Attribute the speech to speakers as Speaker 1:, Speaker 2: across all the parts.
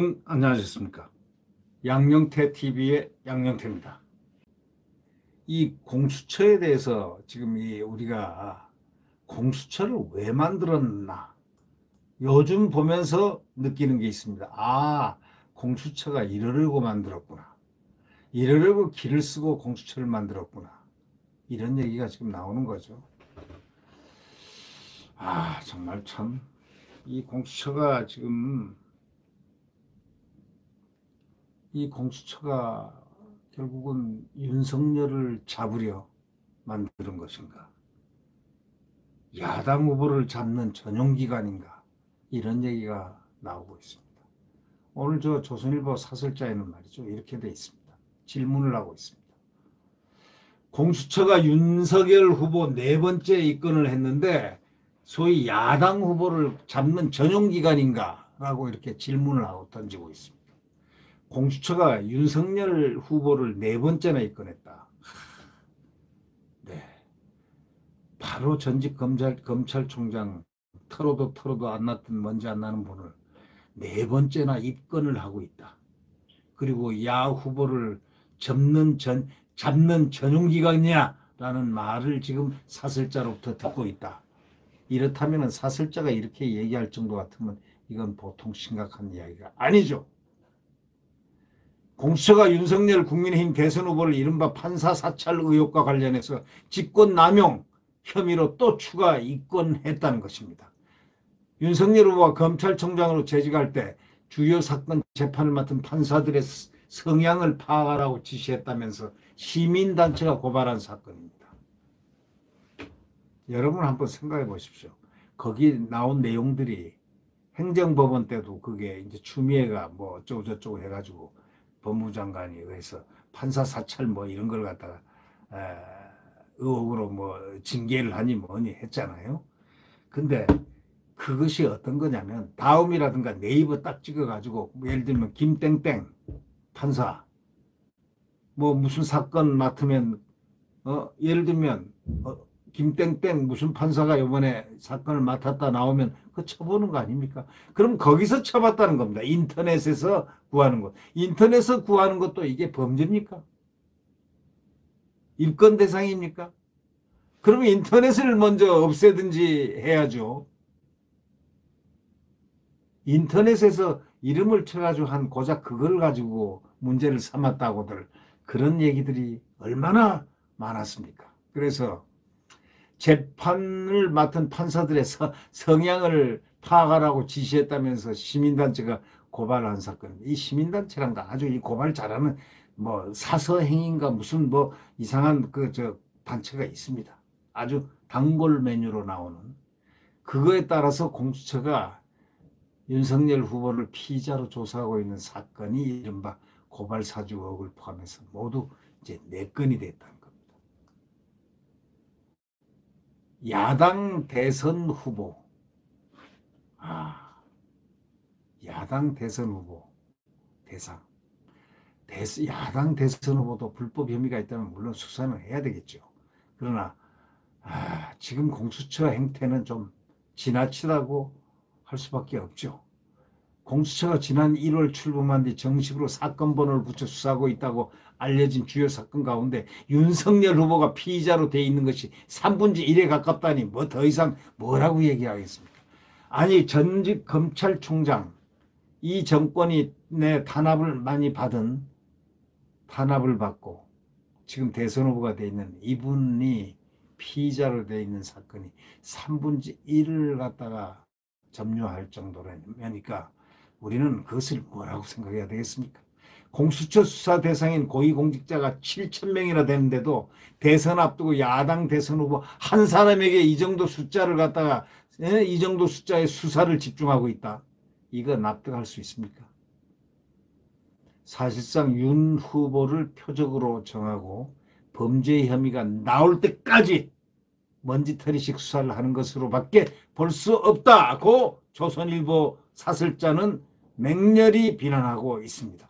Speaker 1: 여러분 안녕하셨습니까? 양영태 TV의 양영태입니다. 이 공수처에 대해서 지금 우리가 공수처를 왜 만들었나 요즘 보면서 느끼는 게 있습니다. 아, 공수처가 이러려고 만들었구나. 이러려고 길을 쓰고 공수처를 만들었구나. 이런 얘기가 지금 나오는 거죠. 아, 정말 참 이 공수처가 지금 이 공수처가 결국은 윤석열을 잡으려 만드는 것인가? 야당 후보를 잡는 전용기관인가? 이런 얘기가 나오고 있습니다. 오늘 조선일보 사설자에는 말이죠. 이렇게 돼 있습니다. 질문을 하고 있습니다. 공수처가 윤석열 후보 네 번째 입건을 했는데 소위 야당 후보를 잡는 전용기관인가? 라고 이렇게 질문을 하고 던지고 있습니다. 공수처가 윤석열 후보를 네 번째나 입건했다. 네. 바로 전직 검찰총장 털어도 안 났던 먼지 안 나는 분을 네 번째나 입건을 하고 있다. 그리고 야 후보를 잡는 전용기관이냐라는 말을 지금 사설자로부터 듣고 있다. 이렇다면 사설자가 이렇게 얘기할 정도 같으면 이건 보통 심각한 이야기가 아니죠. 공수처가 윤석열 국민의힘 대선 후보를 이른바 판사 사찰 의혹과 관련해서 직권남용 혐의로 또 추가 입건했다는 것입니다. 윤석열 후보가 검찰총장으로 재직할 때 주요 사건 재판을 맡은 판사들의 성향을 파악하라고 지시했다면서 시민단체가 고발한 사건입니다. 여러분 한번 생각해 보십시오. 거기 나온 내용들이 행정법원 때도 그게 이제 추미애가 뭐 어쩌고 저쩌고 해가지고 법무부 장관이 의해서 판사 사찰 뭐 이런 걸 갖다가 의혹으로 뭐 징계를 하니 뭐니 했잖아요. 근데 그것이 어떤 거냐면 다음이라든가 네이버 딱 찍어가지고 예를 들면 김땡땡 판사 뭐 무슨 사건 맡으면 예를 들면 김땡땡 무슨 판사가 이번에 사건을 맡았다 나오면 그거 쳐보는 거 아닙니까? 그럼 거기서 쳐봤다는 겁니다. 인터넷에서 구하는 것. 인터넷에서 구하는 것도 이게 범죄입니까? 입건 대상입니까? 그러면 인터넷을 먼저 없애든지 해야죠. 인터넷에서 이름을 쳐가지고 한 고작 그걸 가지고 문제를 삼았다고들 그런 얘기들이 얼마나 많았습니까? 그래서 재판을 맡은 판사들의 성향을 파악하라고 지시했다면서 시민단체가 고발한 사건입니다. 이 시민단체란가 아주 이 고발 잘하는 뭐 사서행인가 무슨 뭐 이상한 단체가 있습니다. 아주 단골 메뉴로 나오는 그거에 따라서 공수처가 윤석열 후보를 피의자로 조사하고 있는 사건이 이른바 고발사주 의혹을 포함해서 모두 이제 4건이 됐다는 겁니다. 야당 대선 후보. 야당 대선 후보 대상. 야당 대선 후보도 불법 혐의가 있다면 물론 수사는 해야 되겠죠. 그러나 지금 공수처 행태는 좀 지나치다고 할 수밖에 없죠. 공수처가 지난 1월 출범한 뒤 정식으로 사건 번호를 붙여 수사하고 있다고 알려진 주요 사건 가운데 윤석열 후보가 피의자로 돼 있는 것이 3분의 1에 가깝다니 뭐 더 이상 뭐라고 얘기하겠습니까? 아니 전직 검찰총장 이 정권이 내 탄압을 많이 받은 탄압을 받고 지금 대선 후보가 돼 있는 이분이 피의자로 돼 있는 사건이 3분의 1을 갖다가 점유할 정도라니까 우리는 그것을 뭐라고 생각해야 되겠습니까? 공수처 수사 대상인 고위공직자가 7,000명이나 되는데도 대선 앞두고 야당 대선 후보 한 사람에게 이 정도 숫자를 갖다가 이 정도 숫자의 수사를 집중하고 있다. 이거 납득할 수 있습니까? 사실상 윤 후보를 표적으로 정하고 범죄 혐의가 나올 때까지 먼지털이식 수사를 하는 것으로밖에 볼 수 없다고 조선일보 사설자는 맹렬히 비난하고 있습니다.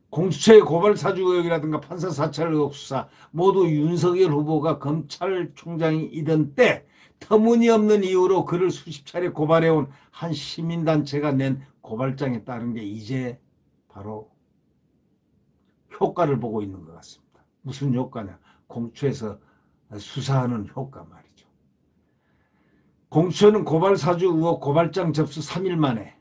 Speaker 1: 공수처의 고발 사주 의혹이라든가 판사 사찰 의혹 수사 모두 윤석열 후보가 검찰총장이던 때 터무니없는 이유로 그를 수십 차례 고발해온 한 시민단체가 낸 고발장에 따른 게 이제 바로 효과를 보고 있는 것 같습니다. 무슨 효과냐? 공수처에서 수사하는 효과 말이죠. 공수처는 고발사주 의혹 고발장 접수 3일 만에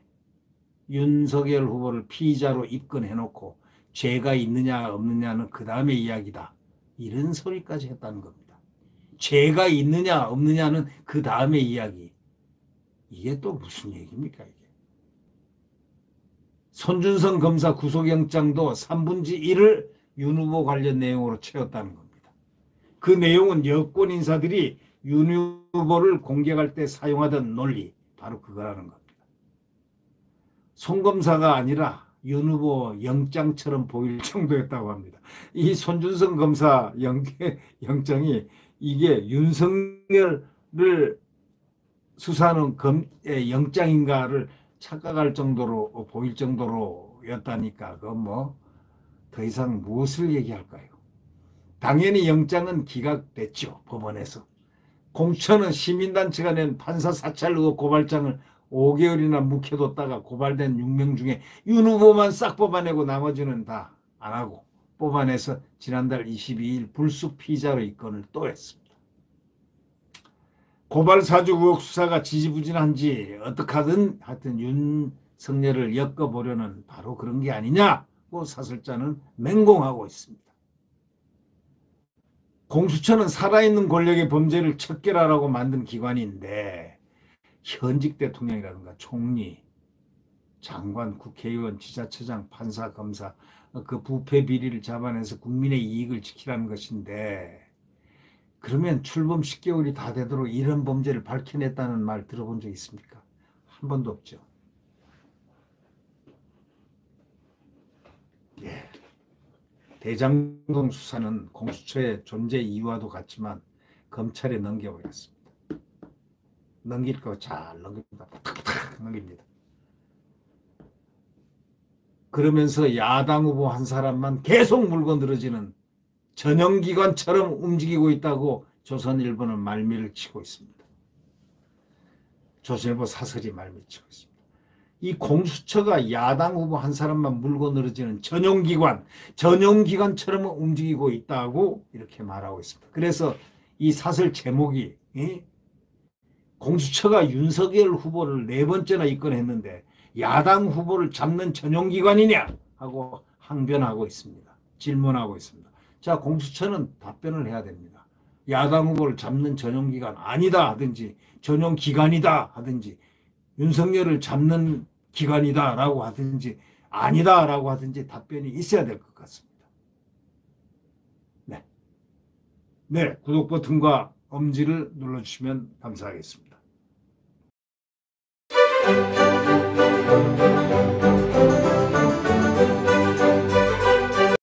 Speaker 1: 윤석열 후보를 피의자로 입건해놓고 죄가 있느냐 없느냐는 그 다음의 이야기다. 이런 소리까지 했다는 겁니다. 죄가 있느냐 없느냐는 그 다음의 이야기. 이게 또 무슨 얘기입니까 이게. 손준성 검사 구속영장도 3분의 1을 윤 후보 관련 내용으로 채웠다는 겁니다. 그 내용은 여권 인사들이 윤 후보를 공격할 때 사용하던 논리, 바로 그거라는 겁니다. 송 검사가 아니라 윤 후보 영장처럼 보일 정도였다고 합니다. 이 손준성 검사 영장이 이게 윤석열을 수사하는 영장인가를 착각할 정도로 보일 정도로였다니까 그건 뭐 더 이상 무엇을 얘기할까요? 당연히 영장은 기각됐죠. 법원에서. 공수처는 시민단체가 낸 판사 사찰 의혹 고발장을 5개월이나 묵혀뒀다가 고발된 6명 중에 윤 후보만 싹 뽑아내고 나머지는 다 안 하고 뽑아내서 지난달 22일 불쑥 피의자로 입건을 또 했습니다. 고발사주 의혹 수사가 지지부진한지 어떡하든 하여튼 윤석열을 엮어보려는 바로 그런 게 아니냐고 사설자는 맹공하고 있습니다. 공수처는 살아있는 권력의 범죄를 척결하라고 만든 기관인데 현직 대통령이라든가 총리, 장관, 국회의원, 지자체장, 판사, 검사 그 부패 비리를 잡아내서 국민의 이익을 지키라는 것인데 그러면 출범 10개월이 다 되도록 이런 범죄를 밝혀냈다는 말 들어본 적 있습니까? 한 번도 없죠. 예. 대장동 수사는 공수처의 존재 이유와도 같지만 검찰에 넘겨버렸습니다. 넘길 거 잘 넘깁니다. 탁탁 넘깁니다. 그러면서 야당 후보 한 사람만 계속 물고 늘어지는 전형기관처럼 움직이고 있다고 조선일보는 말미를 치고 있습니다. 조선일보 사설이 말미치고 있습니다. 이 공수처가 야당 후보 한 사람만 물고 늘어지는 전용기관처럼 움직이고 있다고 이렇게 말하고 있습니다. 그래서 이 사설 제목이 공수처가 윤석열 후보를 4번째나 입건했는데 야당 후보를 잡는 전용기관이냐 하고 항변하고 있습니다. 질문하고 있습니다. 자, 공수처는 답변을 해야 됩니다. 야당 후보를 잡는 전용기관 아니다 하든지 전용기관이다 하든지 윤석열을 잡는 기관이다라고 하든지 아니다라고 하든지 답변이 있어야 될 것 같습니다. 네. 네, 구독 버튼과 엄지를 눌러주시면 감사하겠습니다.